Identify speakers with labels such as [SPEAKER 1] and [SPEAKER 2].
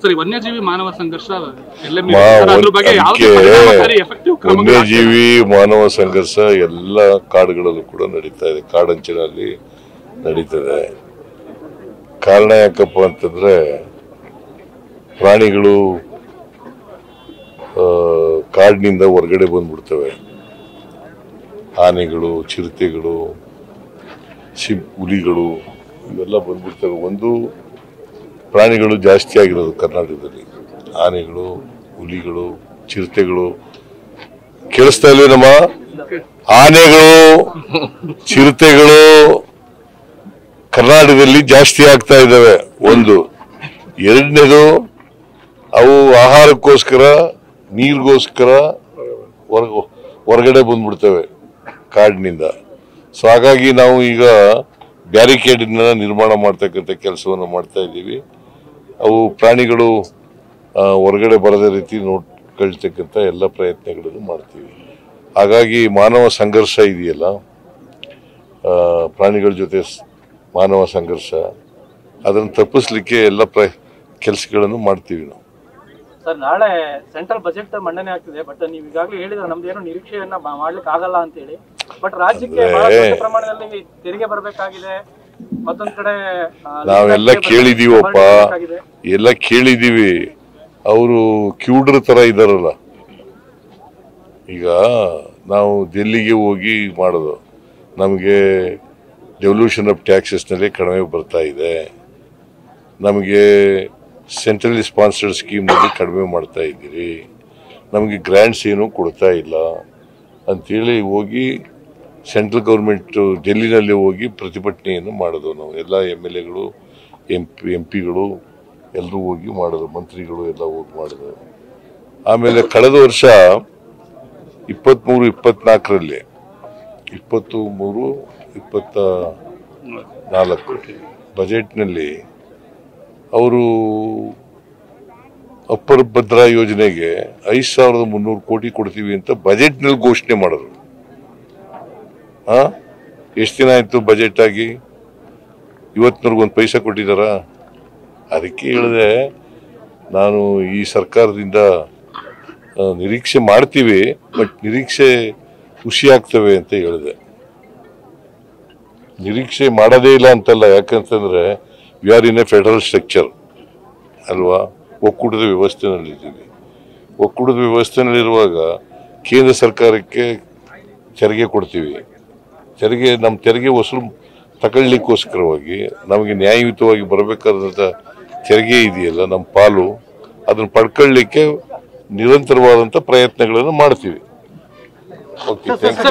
[SPEAKER 1] ಸರಿ, ವನ್ಯಜೀವಿ ಮಾನವ ಸಂಘರ್ಷ
[SPEAKER 2] ವನ್ಯಜೀವಿ ಮಾನವ ಸಂಘರ್ಷ ಎಲ್ಲ ಕಾಡುಗಳಲ್ಲೂ ಕೂಡ ನಡೀತಾ ಇದೆ, ಕಾಡಂಚಿನಲ್ಲಿ ನಡೀತದೆ. ಕಾರಣ ಯಾಕಪ್ಪ ಅಂತಂದ್ರೆ ಪ್ರಾಣಿಗಳು ಕಾಡಿನಿಂದ ಹೊರಗಡೆ ಬಂದ್ಬಿಡ್ತವೆ. ಆನೆಗಳು, ಚಿರತೆಗಳು, ಹುಲಿಗಳು ಇವೆಲ್ಲ ಬಂದ್ಬಿಡ್ತವೆ. ಒಂದು ಪ್ರಾಣಿಗಳು ಜಾಸ್ತಿ ಆಗಿರೋದು ಕರ್ನಾಟಕದಲ್ಲಿ, ಆನೆಗಳು, ಹುಲಿಗಳು, ಚಿರತೆಗಳು. ಕೇಳಿಸ್ತಾ ಇಲ್ವೇ ನಮ್ಮ? ಆನೆಗಳು, ಚಿರತೆಗಳು ಕರ್ನಾಟಕದಲ್ಲಿ ಜಾಸ್ತಿ ಆಗ್ತಾ ಇದ್ದಾವೆ. ಒಂದು. ಎರಡನೇದು, ಅವು ಆಹಾರಕ್ಕೋಸ್ಕರ, ನೀರಿಗೋಸ್ಕರ ಹೊರಗಡೆ ಬಂದ್ಬಿಡ್ತವೆ ಕಾಡಿನಿಂದ. ಸೊ ಹಾಗಾಗಿ ನಾವು ಈಗ ಬ್ಯಾರಿಕೇಡ್ ನಿರ್ಮಾಣ ಮಾಡ್ತಕ್ಕಂಥ ಕೆಲಸವನ್ನು ಮಾಡ್ತಾ ಇದ್ದೀವಿ. ಅವು ಪ್ರಾಣಿಗಳು ಹೊರಗಡೆ ಬರದ ರೀತಿ ನೋಡ್ಕೊಳ್ತಕ್ಕಂಥ ಎಲ್ಲ ಪ್ರಯತ್ನಗಳನ್ನು ಮಾಡ್ತೀವಿ. ಹಾಗಾಗಿ ಮಾನವ ಸಂಘರ್ಷ ಇದೆಯಲ್ಲ, ಪ್ರಾಣಿಗಳ ಜೊತೆ ಮಾನವ ಸಂಘರ್ಷ, ಅದನ್ನು ತಪ್ಪಿಸ್ಲಿಕ್ಕೆ ಎಲ್ಲ ಕೆಲಸಗಳನ್ನು ಮಾಡ್ತೀವಿ ನಾವು.
[SPEAKER 3] ಸರ್, ನಾಳೆ ಸೆಂಟ್ರಲ್ ಬಜೆಟ್ ಮಂಡನೆ ಆಗ್ತಿದೆ. ಬಟ್ ನೀವು ಈಗಾಗಲೇ ಹೇಳಿದ್ರೆ ನಮ್ದೇನೋ ನಿರೀಕ್ಷೆಯನ್ನ ಮಾಡ್ಲಿಕ್ಕೆ ಆಗಲ್ಲ ಅಂತ ಹೇಳಿ. ಬಟ್ ರಾಜ್ಯಕ್ಕೆ ಪ್ರಮಾಣದಲ್ಲಿ ತೆರಿಗೆ ಬರಬೇಕಾಗಿದೆ. ಮತ್ತೊಂದ್ ಕಡೆ
[SPEAKER 2] ನಾವೆಲ್ಲ ಕೇಳಿದೀವಪ್ಪ, ಎಲ್ಲ ಕೇಳಿದೀವಿ. ಅವರು ಕ್ಯೂಡ್ರ ತರ ಇದಾರಲ್ಲ. ಈಗ ನಾವು ಡೆಲ್ಲಿಗೆ ಹೋಗಿ ಮಾಡೋದು, ನಮಗೆ ಡೆವಲ್ಯೂಷನ್ ಆಫ್ ಟ್ಯಾಕ್ಸಸ್ ನಲ್ಲಿ ಕಡಿಮೆ ಬರ್ತಾ ಇದೆ, ನಮಗೆ ಸೆಂಟ್ರಲಿ ಸ್ಪಾನ್ಸರ್ಡ್ ಸ್ಕೀಮ್ ನಲ್ಲಿ ಕಡಿಮೆ ಮಾಡ್ತಾ ಇದ್ದೀರಿ, ನಮಗೆ ಗ್ರಾಂಟ್ಸ್ ಏನು ಕೊಡ್ತಾ ಇಲ್ಲ ಅಂತೇಳಿ ಹೋಗಿ ಸೆಂಟ್ರಲ್ ಗೌರ್ಮೆಂಟ್ ಡೆಲ್ಲಿನಲ್ಲಿ ಹೋಗಿ ಪ್ರತಿಭಟನೆಯನ್ನು ಮಾಡೋದು. ನಾವು ಎಲ್ಲ MLAಗಳು, MP ಗಳು ಎಲ್ಲರೂ ಹೋಗಿ ಮಾಡೋದು, ಮಂತ್ರಿಗಳು ಎಲ್ಲ ಹೋಗಿ ಮಾಡೋದು. ಆಮೇಲೆ ಕಳೆದ ವರ್ಷ 23-24ರಲ್ಲಿ 23-24 ಬಜೆಟ್ನಲ್ಲಿ ಅವರು ಅಪ್ಪರ್ ಭದ್ರಾ ಯೋಜನೆಗೆ 5,300 ಕೋಟಿ ಕೊಡ್ತೀವಿ ಅಂತ ಬಜೆಟ್ನಲ್ಲಿ ಘೋಷಣೆ ಮಾಡಿದ್ರು. ಎಷ್ಟು ದಿನ ಆಯ್ತು ಬಜೆಟ್ ಆಗಿ? ಇವತ್ತಿನವರೆಗೂ ಒಂದು ಪೈಸಾ ಕೊಟ್ಟಿದ್ದಾರ? ಅದಕ್ಕೆ ಹೇಳಿದೆ ನಾನು, ಈ ಸರ್ಕಾರದಿಂದ ನಿರೀಕ್ಷೆ ಮಾಡ್ತೀವಿ, ಬಟ್ ನಿರೀಕ್ಷೆ ಖುಷಿ ಆಗ್ತವೆ ಅಂತ ಹೇಳಿದೆ. ನಿರೀಕ್ಷೆ ಮಾಡೋದೇ ಇಲ್ಲ ಅಂತಲ್ಲ, ಯಾಕಂತಂದ್ರೆ we are in a federal structure ಅಲ್ವಾ, ಒಕ್ಕೂಟದ ವ್ಯವಸ್ಥೆನಲ್ಲಿದ್ದೀವಿ. ಒಕ್ಕೂಟದ ವ್ಯವಸ್ಥೆನಲ್ಲಿರುವಾಗ ಕೇಂದ್ರ ಸರ್ಕಾರಕ್ಕೆ ತೆರಿಗೆ ಕೊಡ್ತೀವಿ. ನಮ್ಮ ತೆರಿಗೆ ವಸೂಲು ತಗೊಳ್ಳಿಕ್ಕೋಸ್ಕರವಾಗಿ ನಮಗೆ ನ್ಯಾಯಯುತವಾಗಿ ಬರಬೇಕಾದಂಥ ತೆರಿಗೆ ಇದೆಯಲ್ಲ, ನಮ್ಮ ಪಾಲು, ಅದನ್ನು ಪಡ್ಕೊಳ್ಳಿಕ್ಕೆ ನಿರಂತರವಾದಂಥ ಪ್ರಯತ್ನಗಳನ್ನು ಮಾಡ್ತೀವಿ. Okay, thank you.